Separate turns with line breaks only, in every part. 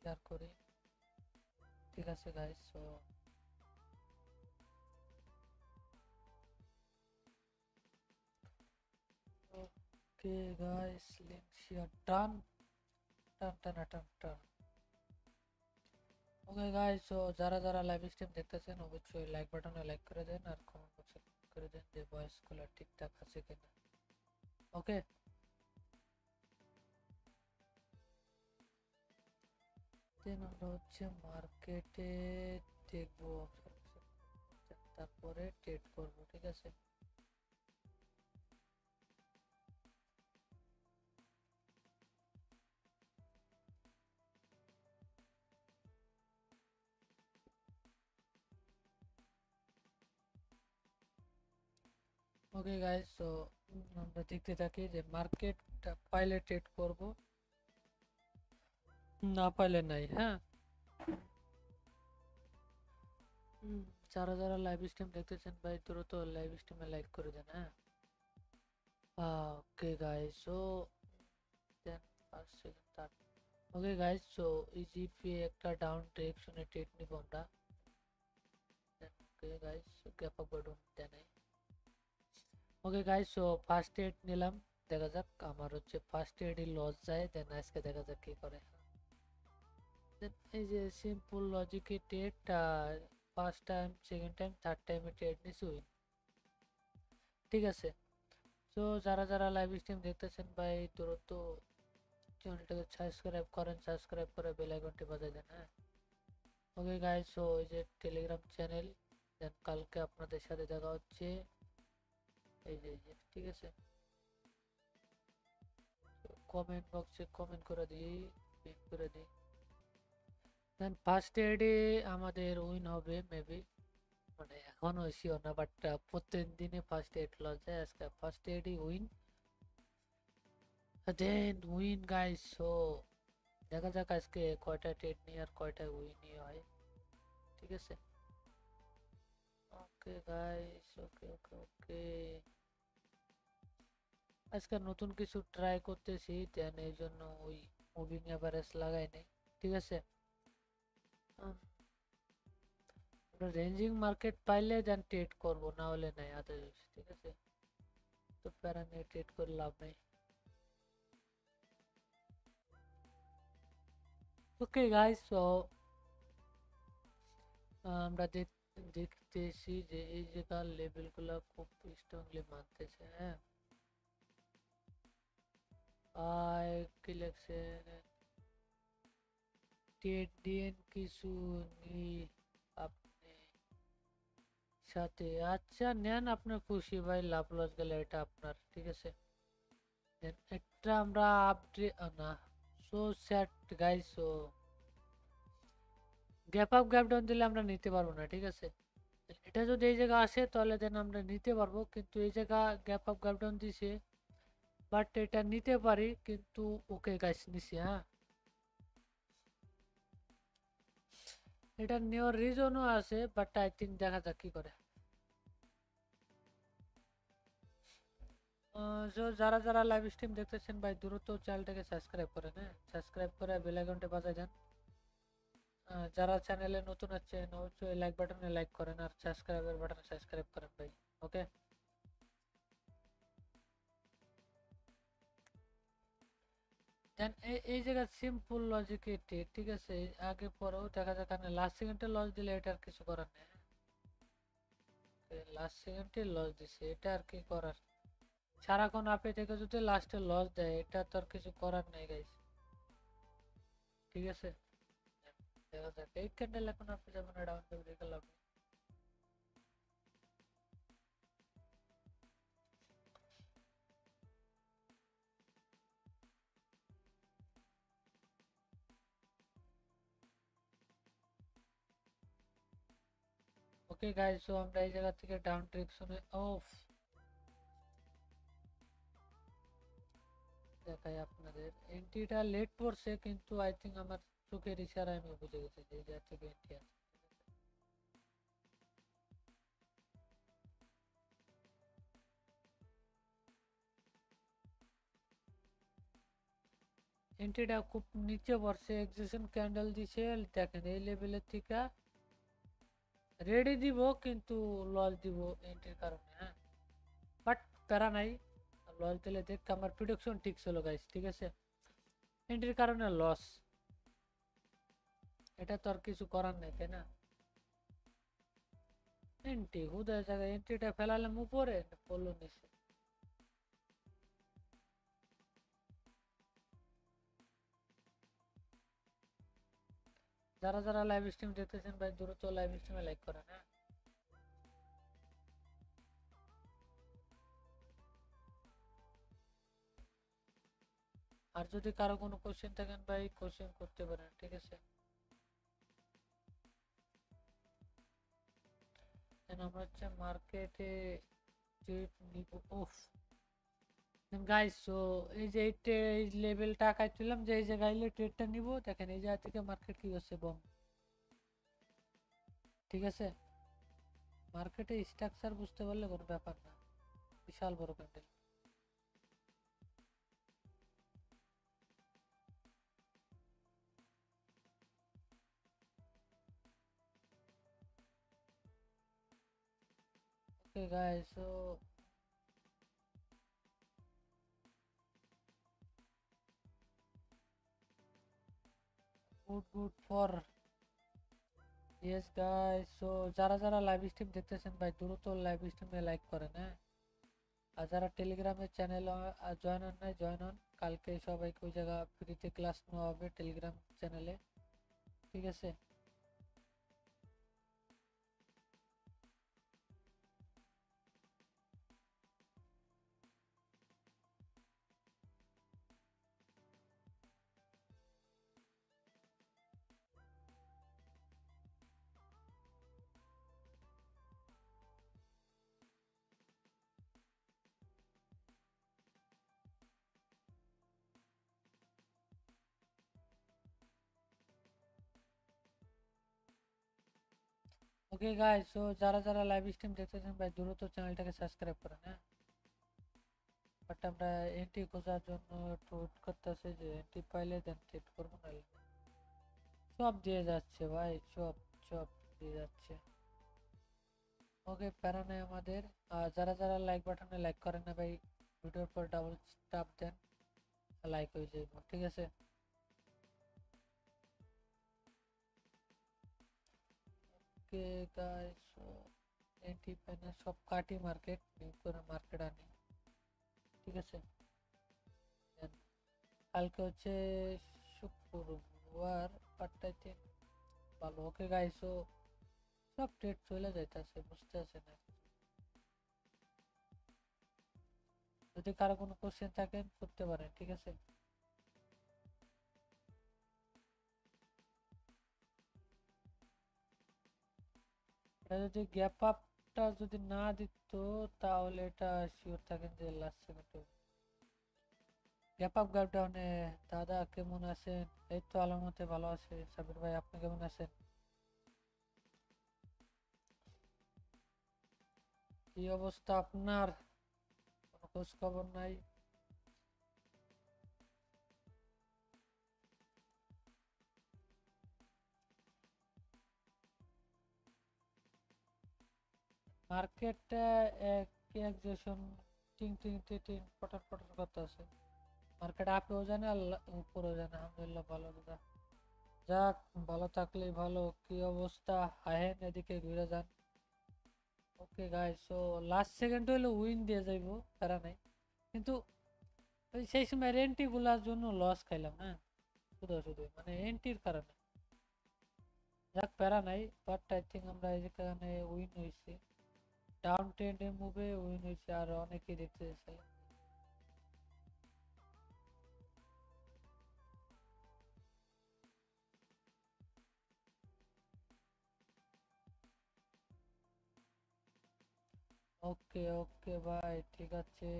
Share করি, ঠিক আছে guys. So okay guys, link share done টান টান টান টান। ওকে গাইস, সো যারা যারা লাইভ স্ট্রিম দেখতেছেন অবশ্যই লাইক বাটনে লাইক করে দেন আর কমেন্ট বক্সে করে দেন যে ভয়েসগুলো ঠিকঠাক আছে কিনা। ওকে, দেন আমরা হচ্ছে মার্কেটে দেখবো, তারপরে ট্রেড করবো, ঠিক আছে। ওকে গাইস, তো আমরা দেখতে থাকি যে মার্কেট পাইলে ট্রেড করব, না পাইলে নাই। হ্যাঁ, যারা যারা লাইভ স্ট্রিম দেখতেছেন ভাই দ্রুত লাইভ স্ট্রিমে লাইক করে দেন। হ্যাঁ, okay guys, so then first second third. Okay guys, so ইজিপি একটা ডাউন ডিরেকশনে ট্রেড নিব আমরা। Okay guys, gap up button দেন। ওকে গাইস, সো ফার্স্ট এড নিলাম, দেখা যাক। আমার হচ্ছে ফার্স্ট এডই লস যায়, দেন আজকে দেখা যাক কি করে। দেন এই যে সিম্পল লজিকে টেট, first time second time third টাইমে ট্রেড নিছি উইন, ঠিক আছে। তো যারা যারা লাইভ স্ট্রিম দেখতেছেন ভাই দ্রুত চ্যানেলটাকে সাবস্ক্রাইব করেন, সাবস্ক্রাইব করে বেল আইকনটি বাজিয়ে দেন। হ্যাঁ, ওকে গাইস, সো এই যে টেলিগ্রাম চ্যানেল, দেন কালকে আপনাদের সাথে দেখা হচ্ছে এই যে ঠিক আছে। কমেন্ট বক্সে কমেন্ট করে দিই, পিন করে দিই। দেন ফার্স্ট এডে আমাদের উইন হবে মেবি, মানে এখনো শিওর না, বাট প্রত্যেক দিনে ফার্স্ট এড লস যায়, আজকে ফার্স্ট এডই উইন। দেন উইন গাইস, সো দেখা যাক আজকে কয়টা ট্রেড নিয়ে আর কয়টা উইনই হয়, ঠিক আছে। ওকে গাইস, ওকে ওকে ওকে, আজকে নতুন কিছু ট্রাই করতেছি, দেন এই জন্য ওই মুভিং এভারেজ লাগাই নেই, ঠিক আছে। রেঞ্জিং মার্কেট পাইলে দেন ট্রেড করবো, না হলে নাই আদার্স, ঠিক আছে। তো প্যারা নিয়ে ট্রেড করে লাভ নেই। ওকে গাইস, সো আমরা দেখতেছি যে এই জায়গার লেভেলগুলো খুব স্ট্রংলি মানতেছে। হ্যাঁ, কি লাগছে, ট্রেড দিন কিছু নি আপনি সাথে, আচ্ছা নেন আপনার খুশি ভাই, লাভ লস গেলে এটা আপনার, ঠিক আছে। এটা আমরা আপডেট না, সো স্যাট guys, so gap up gap down দিলে আমরা নিতে পারবো না, ঠিক আছে। এটা যদি এই জায়গা আসে তাহলে দেন আমরা নিতে পারবো, কিন্তু এই জায়গা গ্যাপ আপ গ্যাপ ডাউন দিছে, বাট এটা নিতে পারি কিন্তু। ওকে গাইস, নিছি। হ্যাঁ, এটা নেওয়ার রিজনও আছে, বাট আই থিঙ্ক দেখা যাক কি করে। যারা যারা লাইভ স্ট্রিম দেখতেছেন ভাই দ্রুত চ্যানেলটাকে সাবস্ক্রাইব করেন, হ্যাঁ সাবস্ক্রাইব করে বেল আইকনটা বাজায় দেন। যারা চ্যানেলে নতুন আছেন অবশ্যই লাইক বাটনে লাইক করেন আর সাবস্ক্রাইবের বাটনে সাবস্ক্রাইব করেন ভাই। ওকে, দেন এই জায়গা সিম্পল লজিক এটি, ঠিক আছে। আগে পরেও দেখা যাক, লাস্ট সেকেন্ডে লস দিলে এটা আর কিছু করার নেই। লাস্ট সেকেন্ডে লস দিছে, এটা আর কি করার। সারাক্ষণ আপে থেকে যদি লাস্টে লস দেয় এটা তো আর কিছু করার নেই গাইস, ঠিক আছে। দেখা যাক, এই ক্যান্ডেল এখন আপনি যাবেন ডাউন দেবে, দেখে লাভ নেই। ওকে গাইস, সো আমরা এই জায়গা থেকে ডাউন ডিরেকশনে অফ দেখাই আপনাদের। এন্ট্রিটা লেট পড়ছে কিন্তু আই থিঙ্ক আমার চোখের ইশারায় আমি বুঝে গেছি যে এই জায়গা থেকে এন্ট্রি আছে। এন্ট্রিটা খুব নিচে পড়ছে, এক্সিশন ক্যান্ডেল দিছে দেখেন এই লেভেলের থেকে রেডি দিব কিন্তু লস দিব এন্ট্রির কারণে। হ্যাঁ বাট প্যারা নাই, লস দিলে দেখ আমার প্রিডিকশন ঠিক ছিল গাইস, ঠিক আছে এন্ট্রির কারণে লস, এটা তো আর কিছু করার নেই তাই না। এন্ট্রি হুদা জায়গায় এন্ট্রিটা ফেলালাম উপরে পড়লো নিচে। যারা যারা লাইভ স্ট্রিম দেখতেছেন ভাই দ্রুত লাইভ স্ট্রিমে লাইক করেন। হ্যাঁ আর যদি কারো কোনো কোশ্চেন থাকেন ভাই কোশ্চেন করতে পারেন, ঠিক আছে। আমরা হচ্ছে মার্কেটে ট্রেড নিব। উফ গাইস সো এই যে এই লেভেল টাকায় তুললাম যে এই জায়গায় ট্রেডটা নিব, দেখেন এই জায়গা থেকে মার্কেট কি হচ্ছে বম, ঠিক আছে। মার্কেটে স্ট্রাকচার বুঝতে পারলে কোনো ব্যাপার না, বিশাল বড় candle. Okay guys so good for yes guys so যারা যারা লাইভ স্ট্রিম দেখতেছেন ভাই দ্রুত লাইভ স্ট্রিমে লাইক করেন। হ্যাঁ আর যারা টেলিগ্রামের চ্যানেল জয়েন হন নাই জয়েন হন, কালকে সবাইকে ওই জায়গা ফ্রিতে ক্লাস নেওয়া হবে টেলিগ্রাম চ্যানেলে, ঠিক আছে। ওকে গাইস সো যারা যারা লাইভ স্ট্রিম দেখতেছেন ভাই দ্রুত চ্যানেলটাকে সাবস্ক্রাইব করেন। হ্যাঁ বাট আমরা এন্ট্রি খোঁজার জন্য একটু ওয়েট করতেছি, যে এন্ট্রি পাইলে দেন ট্রেড করবো, নাহলে সব দিয়ে যাচ্ছে ভাই, সব সব দিয়ে যাচ্ছে। ওকে প্যারা নাই আমাদের। আর যারা যারা লাইক বাটনে লাইক করেন না ভাই ভিডিওর পর ডাবল টাপ দেন, লাইক হয়ে যাইব, ঠিক আছে। ওকে গাইস এন্ট্রি পাইনা সব কাটি মার্কেট নিউ করে মার্কেট আনি, ঠিক আছে। Then কালকে হচ্ছে শুক্রবার, পাট্টাইতে ভালো। ওকে গাইস সো সব ট্রেড চলে যাইতেছে বুঝতে আছে না। যদি কারো কোনো কোশ্চেন থাকেন করতে পারেন, ঠিক আছে। এটা যদি গ্যাপ আপটা যদি না দিত তাহলে এটা শিওর থাকেন যে লাস্ট সেকেন্ডে গ্যাপ আপ গ্যাপ ডাউনে। দাদা কেমন আছেন? এই তো আল্লাহর মতে ভালো আছে। সাবির ভাই আপনি কেমন আছেন? কি অবস্থা আপনার? কোনো খোঁজ খবর নাই? মার্কেটটা এক এক যেসন টিং টিং টিং টিং পটার পটার করতে আছে। মার্কেট আপেও জানে আর উপরেও জানে, আলহামদুলিল্লাহ ভালো দাদা। যাক ভালো থাকলেই ভালো। কি অবস্থা? আহেন এদিকে ঘুরে যান। ওকে গাইস সো লাস্ট সেকেন্ড হইলে উইন দিয়ে যাইবো, প্যারা নাই। কিন্তু ওই সেই সময় এন্ট্রি গুলার জন্য লস খাইলাম। হ্যাঁ শুধু শুধু মানে এন্ট্রির কারণে। যাক প্যারা নাই বাট আই থিঙ্ক আমরা এখানে উইন হয়েছি, ডাউন ট্রেন্ডের মুভে উইন হয়েছে আর অনেকেই দেখতে চাইছিলাম। ওকে ওকে ভাই ঠিক আছে,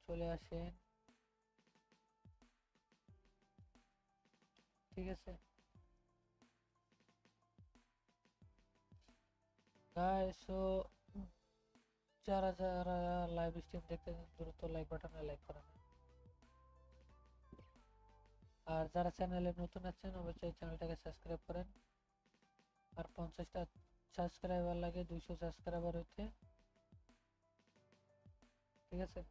চলে আসেন, ঠিক আছে। গাইস সো যারা যারা লাইভ স্ট্রিম দেখতে দ্রুত লাইক বাটনে লাইক করেন। আর যারা চ্যানেলে নতুন আছেন অবশ্যই চ্যানেলটাকে সাবস্ক্রাইব করেন। আর 50টা সাবস্ক্রাইবার লাগে 200 সাবস্ক্রাইবার হইতে, ঠিক আছে।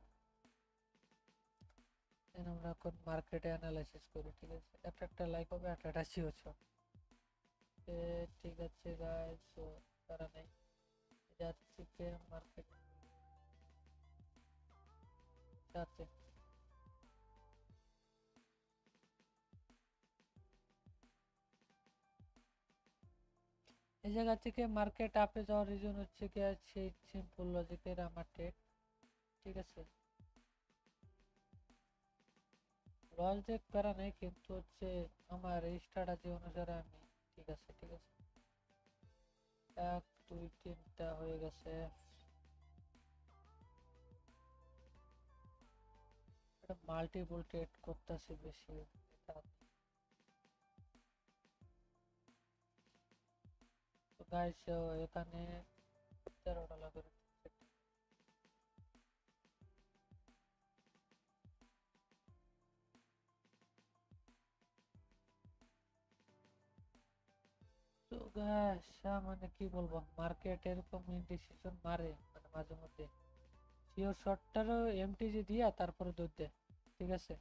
আমরা এখন মার্কেটে অ্যানালাইসিস করি, ঠিক আছে। একটা লাইক হবে 88 ঠিক আছে গাইস, সো তারা নেই যাচ্ছি কে মার্কেট যাচ্ছে। এই জায়গা থেকে মার্কেট আপে যাওয়ার রিজন হচ্ছে কি সেই সিম্পল লজিকের আমার ট্রেড, ঠিক আছে। লস দেখ করা নেই, কিন্তু হচ্ছে আমার এই স্ট্র্যাটেজি অনুসারে আমি, ঠিক আছে ঠিক আছে। 1 2 3টা হয়ে গেছে, এটা মাল্টিপল ট্রেড করতেছি বেশি এটা। তো গাইস এখানে $13 করে তো গাইস মানে কি বলবো, মার্কেট এরকম ইনডিসিশন মারে মানে মাঝে মধ্যে। শিওর শর্টটারও এমটিজি দিয়া তারপরে দুধ দেয়, ঠিক আছে।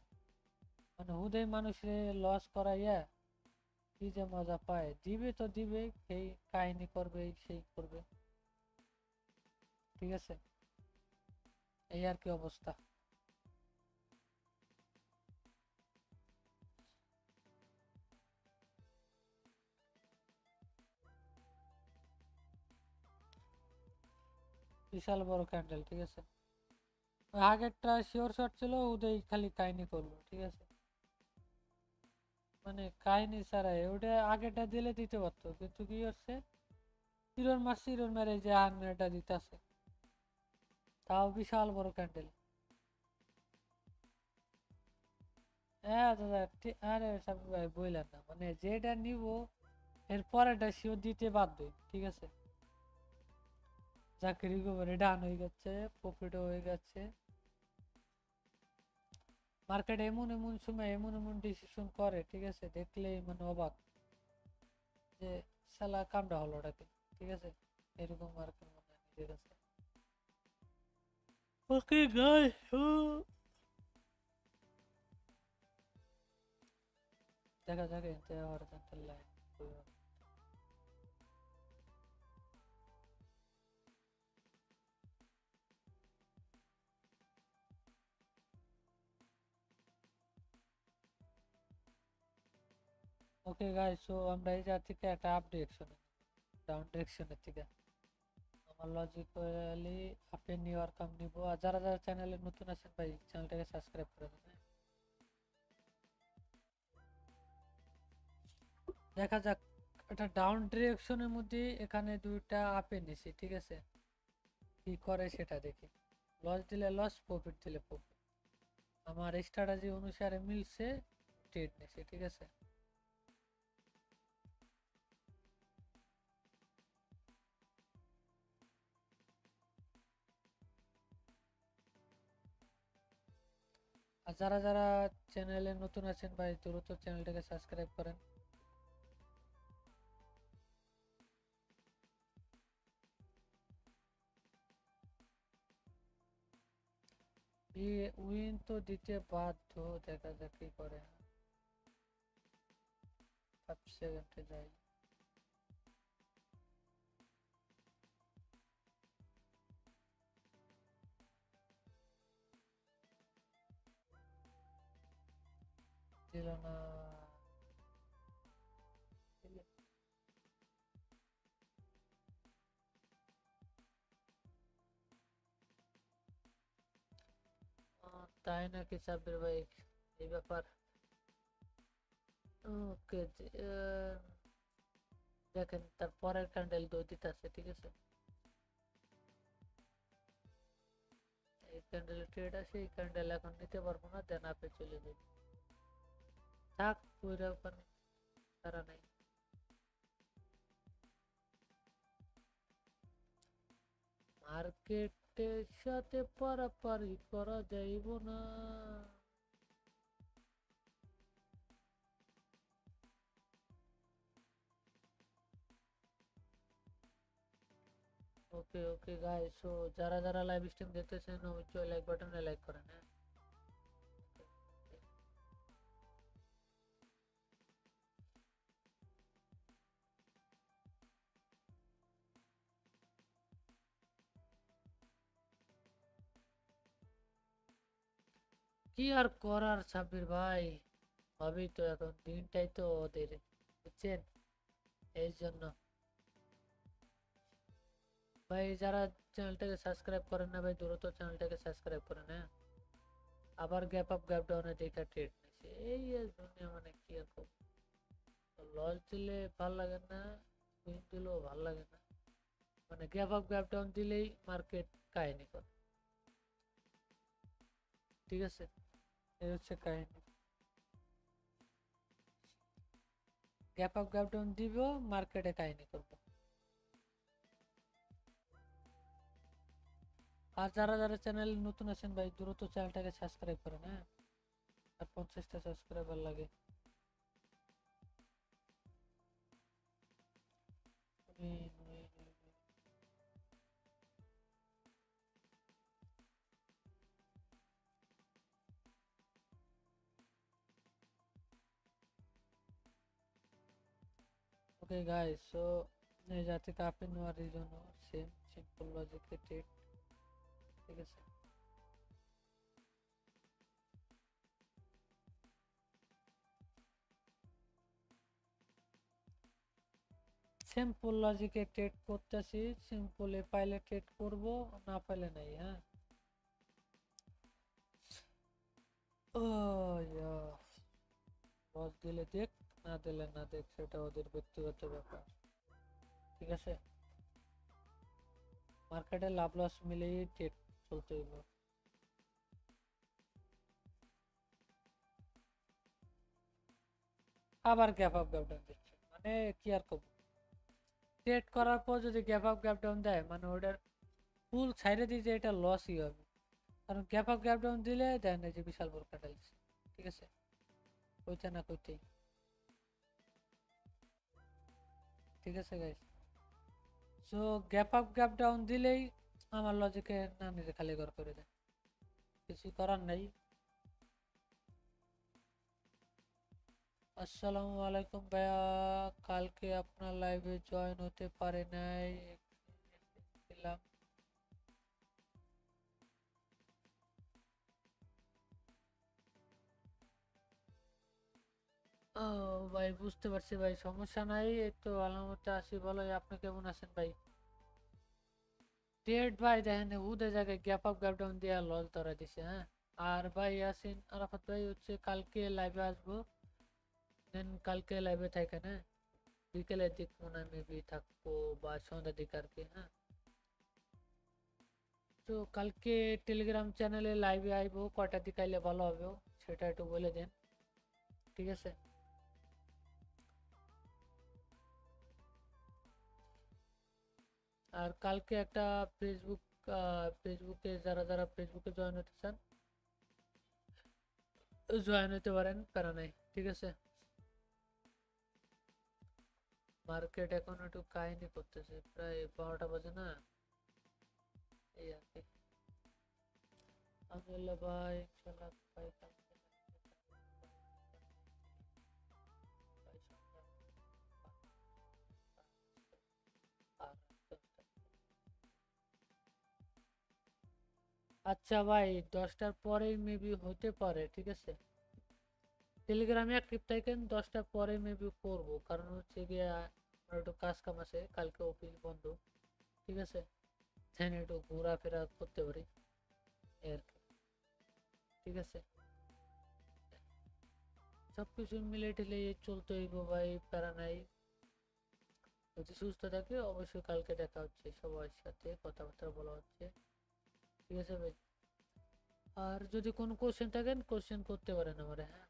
মানে হুদেই মানুষের লস করাইয়া কি যে মজা পায়, দিবে তো দিবে, সেই কাহিনী করবে সেই করবে, ঠিক আছে। এই আর কি অবস্থা। বিশাল বড় ক্যান্ডেল, ঠিক আছে। আগেরটা শিওর শট ছিল, উদয় খালি কাহিনী করলো, ঠিক আছে। মানে কাহিনী ছাড়াই ওটা আগেরটা দিলে দিতে পারতো, কিন্তু কি হচ্ছে হিরোর মারছে, হিরোর মেরে যে আনটা দিতেছে, তাও বিশাল বড় ক্যান্ডেল। হ্যাঁ দাদা আরে সব ভাই বললেন না, মানে যেটা নিব এর পরেটা শিওর দিতে বাধ্য, ঠিক আছে। চাকরি করে ডান হয়ে যাচ্ছে, প্রফিটও হয়ে যাচ্ছে। মার্কেট এমন এমন সময় এমন এমন ডিসিশন করে, ঠিক আছে, দেখলেই মানে অবাক যে শালা কামটা হলো ওটাকে, ঠিক আছে। এরকম মার্কেট মনে হয় নিজের কাছে। ওকে গাইস, দেখা যাক এতে হরিজন্টাল লাইন। ওকে গাইস, সো আমরা এই জায়গা থেকে একটা আপ ডিরেকশনে, ডাউন ডিরেকশনের থেকে আমার লজিক্যালি আপে নেওয়ার কাম নিব। আর যারা যারা চ্যানেলে নতুন আছেন ভাই চ্যানেলটাকে সাবস্ক্রাইব করে দেন, হ্যাঁ? দেখা যাক, একটা ডাউন ডিরেকশনের মধ্যে এখানে দুইটা আপে নিছি, ঠিক আছে। কি করে সেটা দেখি, লস দিলে লস, প্রফিট দিলে প্রফিট। আমার স্ট্র্যাটেজি অনুসারে মিলছে, ট্রেড নিছি, ঠিক আছে। আর যারা যারা চ্যানেলে নতুন আছেন ভাই দ্রুত চ্যানেলটাকে সাবস্ক্রাইব করেন। উইন তো দিতে বাধ্য, দেখা যাক কি করে। 5 সেকেন্ডে যাই, দিল না। তাই নাকি সাব্বির ভাই, এই ব্যাপার। ওকে, দেখেন তার পরের ক্যান্ডেল দই দিতেছে, ঠিক আছে। এই ক্যান্ডেল ট্রেড আছে, এই ক্যান্ডেল এখন নিতে পারবো না, দেন আপে চলে যাবে। থাক পুরো ওখানে, তারা নাই। মার্কেটের সাথে পারাপারি করা যাইব না। ওকে ওকে গাইস, সো যারা যারা লাইভ স্ট্রিম দেখতেছেন অবশ্যই লাইক বাটনে লাইক করেন, হ্যাঁ। কি আর করার সাব্বির ভাই, হবেই তো, এখন দিনটাই তো ওদের, বুঝছেন, এই জন্য। ভাই যারা চ্যানেলটাকে সাবস্ক্রাইব করেন না ভাই, দ্রুত চ্যানেলটাকে সাবস্ক্রাইব করেন, হ্যাঁ। আবার গ্যাপ আপ গ্যাপ ডাউনে দেখা ট্রেড নিছে, এই আর দুনিয়া, মানে কি আর করবো। লস দিলে ভাল লাগে না, উইন দিলেও ভাল লাগে না, মানে গ্যাপ আপ গ্যাপ ডাউন দিলেই মার্কেট কাহিনী করে, ঠিক আছে, এই হচ্ছে কাহিনী। গ্যাপ আপ গ্যাপ ডাউন দিব, মার্কেটে কাহিনী করবো। আর যারা যারা চ্যানেল নতুন আছেন ভাই, দ্রুত চ্যানেলটাকে সাবস্ক্রাইব করেন, হ্যাঁ। আর 50টা সাবস্ক্রাইবার লাগে। Win, win, win. ওকে গাইস, সো এই জাতি কাপে নেওয়ার জন্য সেম সিম্পল লজিকে ট্রেড, ঠিক আছে। সিম্পল লজিকে ট্রেড করতেছি, সিম্পলে পাইলে ট্রেড করব, না পাইলে নাই, হ্যাঁ। ও লস দিলে দেখ, না দিলে না দেখ, সেটা ওদের ব্যক্তিগত ব্যাপার, ঠিক আছে। মার্কেটে লাভ লস মিলিয়ে ট্রেড চলতে হইব। আবার গ্যাপ আপ গ্যাপ ডাউন দিচ্ছে, মানে কি আর করবো। ট্রেড করার পর যদি গ্যাপ আপ গ্যাপ ডাউন দেয়, মানে ওটার ফুল ছাইড়ে দিয়ে যে এটা লসই হবে, কারণ গ্যাপ আপ গ্যাপ ডাউন দিলে দেয় না যে বিশাল বড় ক্যান্ডেল দিচ্ছে, ঠিক আছে, কইতে না কইতেই, ঠিক আছে guys. So gap up gap down দিলেই আমার লজিকে না নিজে খালি ঘর করে দেয়, কিছু করার নাই। আসসালামু আলাইকুম ভাইয়া, কালকে আপনার লাইভে জয়েন হতে পারে নাই, ছিলাম। ও ভাই, বুঝতে পারছি ভাই, সমস্যা নাই, এই তো আলামতে আসি, বলো আপনি কেমন আছেন ভাই। ডেট ভাই দেখেন উদে জায়গায় গ্যাপ আপ গ্যাপ ডাউন দিয়ে লস ধরা দিছে, হ্যাঁ। আর ভাই ইয়াসিন আরাফাত ভাই হচ্ছে কালকে লাইভে আসবো, দেন কালকে লাইভে থাকে না, বিকেলের দিক মনে হয় মেবি থাকবো, বা সন্ধ্যার দিক আর কি, হ্যাঁ। তো কালকে টেলিগ্রাম চ্যানেলে লাইভে আইবো, কয়টা দিকে আইলে ভালো হবে সেটা একটু বলে দেন, ঠিক আছে। আর কালকে একটা ফেসবুক, ফেসবুকে যারা যারা ফেসবুকে জয়েন হতে চান জয়েন হতে পারেন, প্যারা নাই, ঠিক আছে। মার্কেট এখন একটু কাহিনী করতেছে, প্রায় 12টা বাজে না, এই আর কি। আলহামদুলিল্লাহ ভাই, ইনশাল্লাহ ভাই, কালকে ভাই সন্ধ্যা আর 10টা। আচ্ছা ভাই, 10টার পরেই মেবি হতে পারে, ঠিক আছে। টেলিগ্রামে অ্যাক্টিভ থাকেন, 10টার পরে মেবি করবো, কারণ হচ্ছে গিয়ে আমার একটু কাজ কাম আছে, কালকে অফিস বন্ধ, ঠিক আছে, দেন একটু ঘোরাফেরা করতে পারি, এই আর কি, ঠিক আছে। সবকিছু মিলে টিলে চলতে হইব ভাই, প্যারা নাই। যদি সুস্থ থাকে অবশ্যই কালকে দেখা হচ্ছে, সবার সাথে কথাবার্তা বলা হচ্ছে, ঠিক আছে ভাই। আর যদি কোনো কোশ্চেন থাকেন কোশ্চেন করতে পারেন আমারে, হ্যাঁ।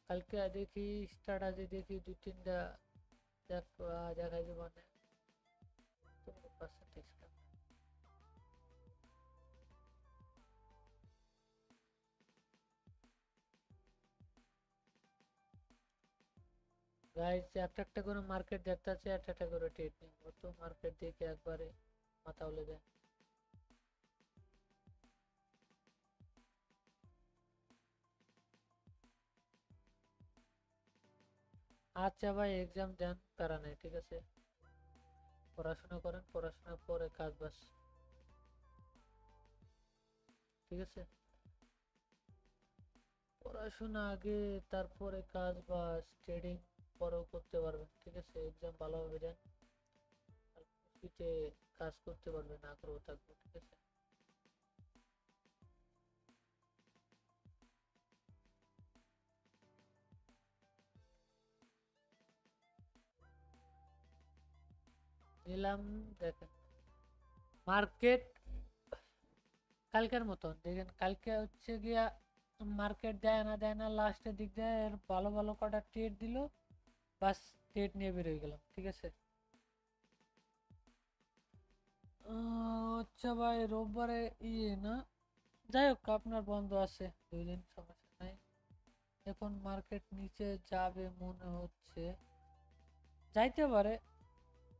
কালকে দেখি স্টার্ট আছে, দেখি 2-3টা দেখাই দেবো, মানে তোমার পার্সেন্টেজ। গাইস একটা একটা করে মার্কেট দেখতেছে, একটা একটা করে ট্রেড নিব, তো মার্কেট দেখে একবারে মাথা উলে যায়। আচ্ছা ভাই, এক্সাম দেন, প্যারা নাই, ঠিক আছে, পড়াশোনা করেন, পড়াশোনার পরে কাজ বাস, ঠিক আছে, পড়াশোনা আগে, তারপরে কাজ বাস, ট্রেডিং পরেও করতে পারবেন, ঠিক আছে, এক্সাম ভালোভাবে দেন, আর খুশিতে কাজ করতে পারবেন, আগ্রহ থাকবে, ঠিক আছে। নিলাম, দেখেন মার্কেট কালকের মতন, দেখেন কালকে হচ্ছে গিয়া মার্কেট দেয় না লাস্টের দিক দিয়ে ভালো ভালো কটা ট্রেড দিল, বাস ট্রেড নিয়ে বেরোয় গেলাম, ঠিক আছে। আচ্ছা ভাই, রোববারে ইয়ে না, যাই হোক আপনার বন্ধ আছে 2 দিন, সমস্যা নাই। এখন মার্কেট নিচে যাবে মনে হচ্ছে, যাইতে পারে,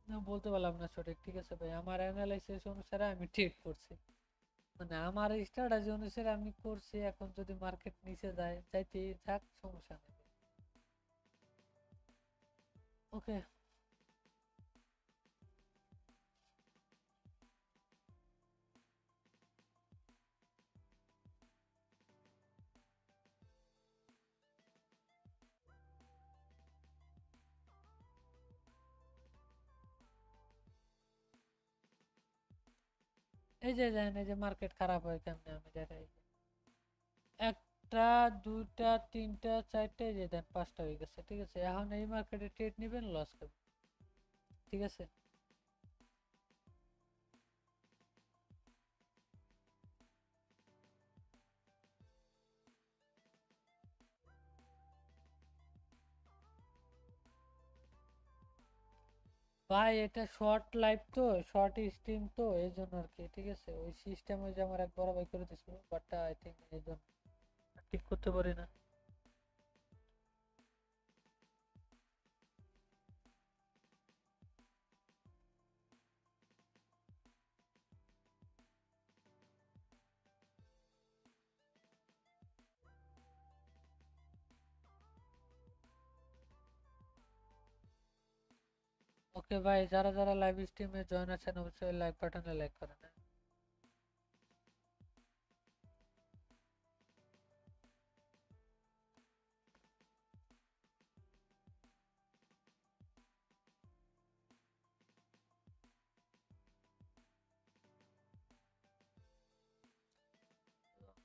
না বলতে পারলাম না সঠিক, ঠিক আছে ভাই, আমার অ্যানালাইসিস অনুসারে আমি ট্রেড করছি, মানে আমার স্ট্র্যাটেজি অনুসারে আমি করছি, এখন যদি মার্কেট নিচে যায়, যাইতে যাক, সমস্যা নেই। ওকে, এই যে জানেন, এই যে মার্কেট খারাপ হয় কেমনে আমি দেখাই, একটা, দুইটা, তিনটা, চারটে, এই যে দেন 5টা হয়ে গেছে, ঠিক আছে, এখন এই মার্কেটে ট্রেড নেবেন, লস খাবেন, ঠিক আছে। ভাই এটা শর্ট লাইভ তো, শর্ট স্ট্রিম তো, এই জন্য আর কি, ঠিক আছে, ওই সিস্টেম ওই যে আমার এক বড় ভাই করে দিছিল, বাট আই থিঙ্ক এই জন্য ঠিক করতে পারি না। ওকে ভাই, যারা যারা লাইভ স্ট্রিমে জয়েন আছেন অবশ্যই লাইক বাটনে লাইক করেন, হ্যাঁ?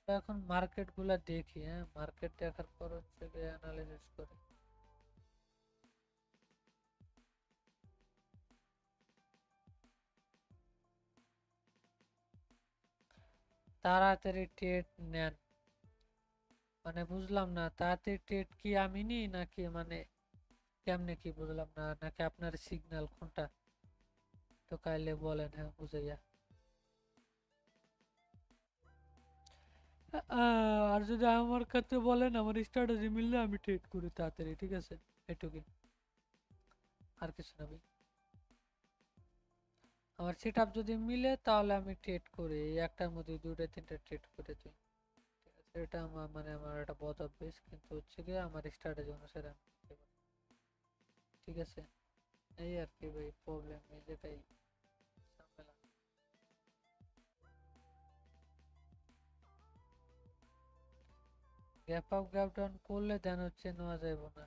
তো এখন মার্কেট গুলা দেখি, হ্যাঁ, মার্কেট দেখার পর হচ্ছে অ্যানালাইসিস করি। তাড়াতাড়ি ট্রেড নেন, মানে বুঝলাম না, তাড়াতাড়ি ট্রেড কি আমি নিই নাকি, মানে কেমনে কি বুঝলাম না, নাকি আপনার সিগন্যাল কোনটা, তো কাইলে বলেন, হ্যাঁ বুঝাইয়া। আর যদি আমার কাছে বলেন, আমার স্ট্র্যাটেজি মিললে আমি ট্রেড করি তাড়াতাড়ি, ঠিক আছে, এটুকুই, আর কিছু না ভাই। আমার সেট আপ যদি মিলে তাহলে আমি ট্রেড করি, এই একটার মধ্যে দুইটা তিনটা ট্রেড করে দিই, ঠিক আছে, এটা আমার মানে আমার একটা বদ অভ্যেস, কিন্তু হচ্ছে গিয়ে আমার স্ট্র্যাটেজি অনুসারে আমি নিতে পারি, ঠিক আছে, এই আর কি ভাই, প্রবলেম এই যেটাই, ঝামেলা। গ্যাপ আপ গ্যাপ ডাউন করলে দেন হচ্ছে নেওয়া যাইব না।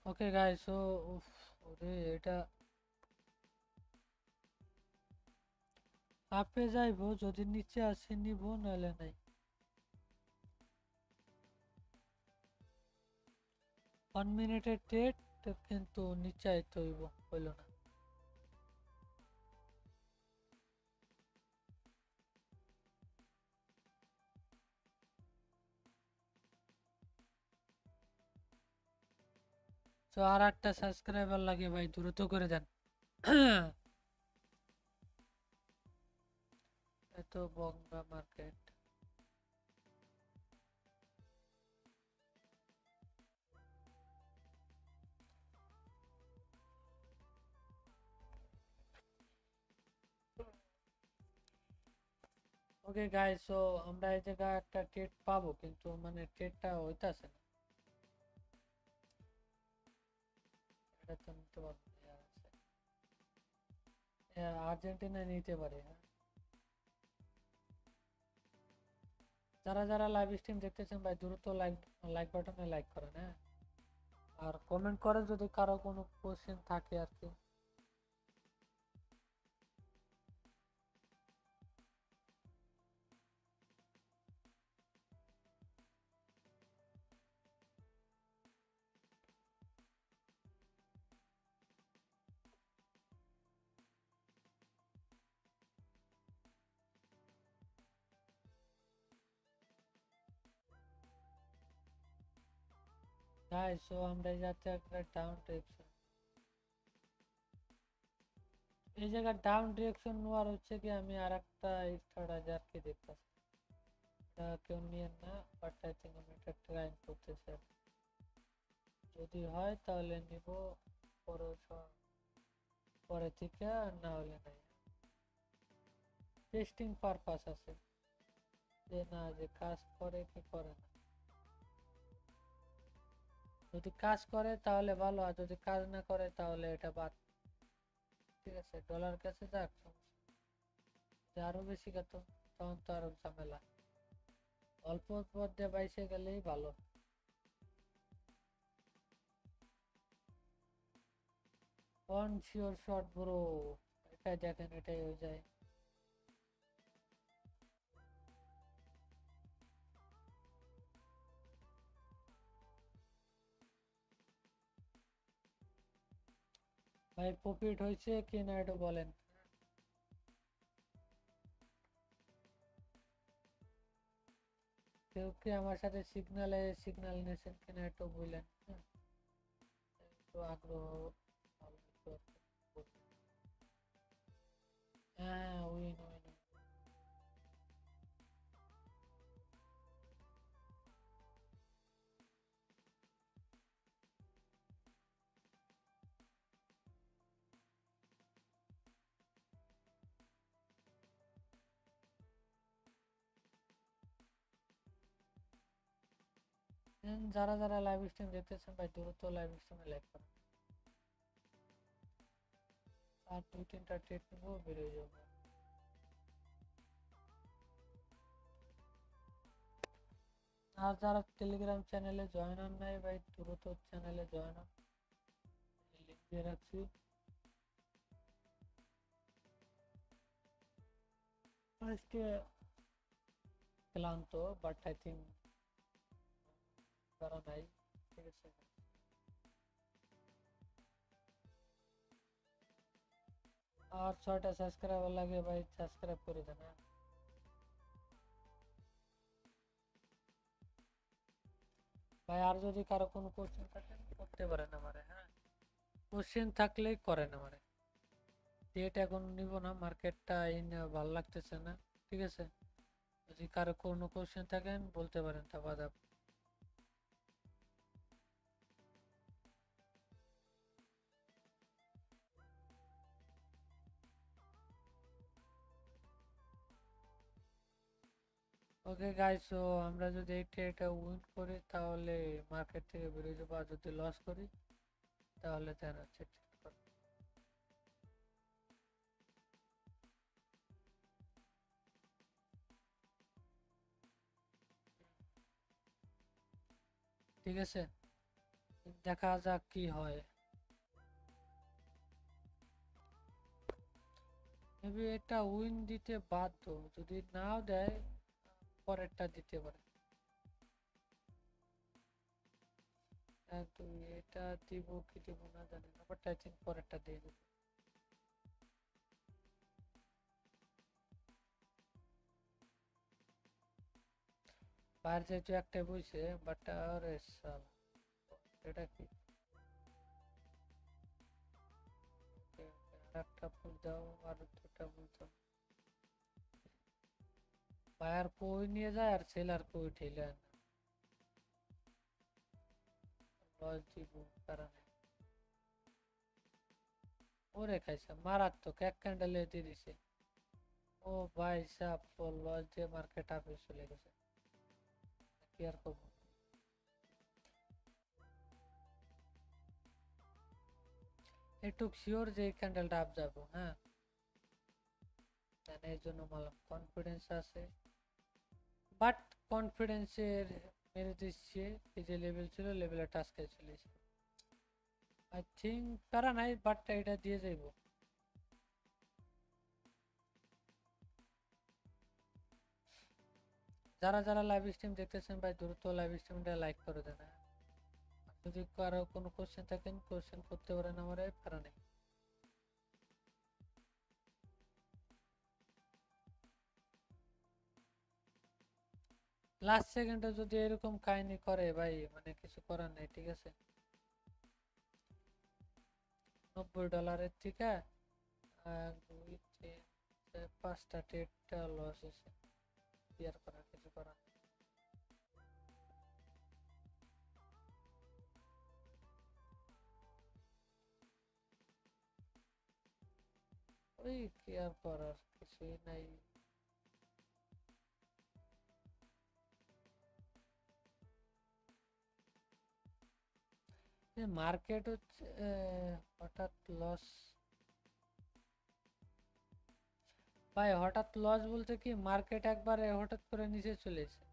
ওকে গাইস, সো ওরে এটা আপে যাইবো, যদি নিচে আসে নিব, নাহলে নাই। 1 মিনিটের ট্রেড, কিন্তু নিচে আইতে হইব, হইল না। তো আর একটা সাবস্ক্রাইবার লাগে ভাই, দ্রুত করে দেন। এত বঙ্গা মার্কেট, ওকে গাইস, সো আমরা এই জায়গায় একটা ট্রেড পাবো, কিন্তু মানে ট্রেডটা হইতাছে না। এটা তো নিতে পারবো না, আর্জেন্টিনা নিতে পারে, হ্যাঁ। যারা যারা লাইভ স্ট্রিম দেখতেছেন ভাই, দ্রুত লাইক লাইক বাটনে লাইক করেন, হ্যাঁ। আর কমেন্ট করে যদি কারো কোনো কোশ্চেন থাকে আর কি। গাইস, সো আমরা যাচ্ছি একটা ডাউন ডিরেকশন। এই জায়গায় ডাউন ডিরেকশন নেওয়ার হচ্ছে কি, আমি আর একটা স্ট্র্যাটেজি দেখতেছি। কেউ নিয়ে না, বাট আই থিঙ্ক আমি এটা ট্রাই করতেছি। যদি হয় তাহলে নিব, পরে পরে থেকে, না হলে নাই। টেস্টিং পারপাস আছে, যে না যে কাজ করে কি করে না। যদি কাজ করে তাহলে ভালো, আর যদি কাজ না করে তাহলে এটা বাদ। ঠিক আছে, ডলার কাছে যাক, আরো বেশি কত, তখন তো আরো ঝামেলা। অল্প পথ দিয়ে বাইসে গেলেই ভালো। অন শিওর শট ব্রো, এটাই দেখেন, এটাই হয়ে যায়। ভাই প্রফিট হয়েছে কি না একটু বলেন। কেউ কি আমার সাথে সিগন্যাল নিয়েছেন কিনা একটু বললেন, হ্যাঁ। একটু আগ্রহ ভালো একটু আর কি বলবেন। হ্যাঁ, উইন উইন। যারা যারা লাইভ স্ট্রিম দেখতেছেন ভাই, দ্রুত লাইভ স্ট্রিমে লাইক করেন। আর দুই তিনটা ট্রেড নিবো, বেরিয়ে যাবো। আর যারা টেলিগ্রাম চ্যানেলে জয়েন হন নাই ভাই, দ্রুত চ্যানেলে জয়েন হন, লিঙ্ক দিয়ে রাখছি। আজকে ক্লান্ত, বাট আই থিঙ্ক তারা নাই। ঠিক আছে, আর 6টা সাবস্ক্রাইবার লাগে ভাই, সাবস্ক্রাইব করে দেন, হ্যাঁ। ভাই আর যদি কারো কোনো কোশ্চেন থাকে করতে পারেন আমারে, হ্যাঁ। কোশ্চেন থাকলেই করেন আমারে। ডেট এখন নিব না, মার্কেটটা ভালো লাগতেছে না। ঠিক আছে, যদি কারো কোনো কোশ্চেন থাকেন বলতে পারেন, তা বাদ। ওকে গাইস, সো আমরা যদি এটা উইন করি তাহলে মার্কেট থেকে বেরিয়ে যাবো, আর যদি লস করি তাহলে দেন হচ্ছে trade করবো। ঠিক আছে, দেখা যাক কি হয়। মেবি এটা উইন দিতে বাধ্য, যদি নাও দেয় পরেরটা দিতে পারে। তো এটা দিব কি দিব না জানি না, বাট আই থিঙ্ক পরেরটা দিয়ে দেবো। বাইরে যেহেতু একটাই বইছে, বাট আরে সালা, এটা কি? আর একটা ফুল দাও, আর দুটা ফুল দাও। বায়ার কই নিয়ে যায় আর সেলার কই ঠেলে আনে। লস দিব কারণে। ওরে খাইছে মারাত্মক, এক ক্যান্ডেলে দিয়ে দিছে। ও ভাই সাহেব বললো যে মার্কেট আপে চলে গেছে, কি আর করবো। একটু শিওর যে এই ক্যান্ডেলটা আপ যাবো, হ্যাঁ এর জন্য বললাম কনফিডেন্স আছে, বাট কনফিডেন্সের মেরে দিচ্ছে, এই যে লেভেল ছিল লেভেলে টাচ করে চলেছে। আই থিঙ্ক প্যারা নাই, বাট এটা দিয়ে যাইব। যারা যারা লাইভ স্ট্রিম দেখতেছেন ভাই দ্রুত লাইভ স্ট্রিমটা লাইক করে দেন, হ্যাঁ? যদি কারো কোনো কোশ্চেন থাকেন কোশ্চেন করতে পারেন, আমার প্যারা নেই। লাস্ট সেকেন্ডে যদি এরকম কাহিনী করে ভাই মানে কিছু করার নেই, ঠিক আছে। $90 থেকে দুই তিন পাঁচটা ট্রেডটা লস হয়েছে, কি আর করার, কিছু করার নেই। ওই কি আর করার, কিছুই নাই। মার্কেট হচ্ছে হঠাৎ লস, ভাই হঠাৎ লস বলতে কি মার্কেট একবারে হঠাৎ করে নিচে চলে এসে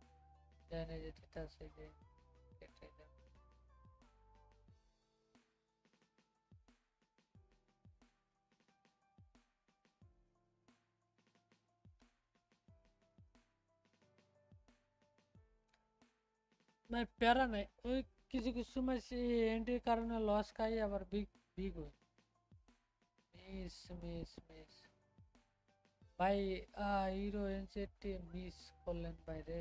জানে যে ঠিক আছে যে এটাই দেখ। ভাই প্যারা নাই, ওই কিছু কিছু সময় এন্ট্রির কারণে লস খাই আবার বিগ বিগ হয়। মিস মিস মিস ভাই, হিরো এনসেটটি মিস করলেন ভাই রে।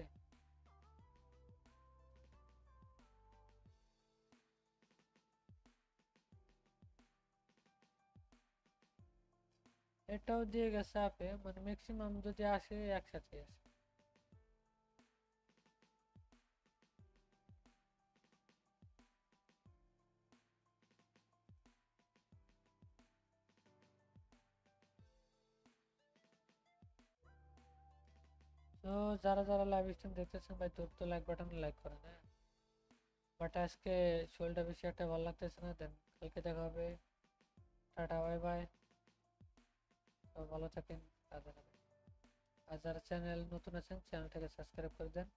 এটাও দিয়ে গেছে আপে, মানে ম্যাক্সিমাম যদি আসে একসাথে আসে। তো যারা যারা লাইভ স্ট্রিম দেখতেছেন ভাই দ্রুত লাইক বাটনে লাইক করেন, হ্যাঁ। বাট আজকে শরীরটা বেশি একটা ভালো লাগতেছে না, দেন কালকে দেখা হবে। টাটা বাই বাই, ভালো থাকেন, কাজে লাগেন। আর যারা চ্যানেল নতুন আছেন চ্যানেলটাকে সাবস্ক্রাইব করে দেন।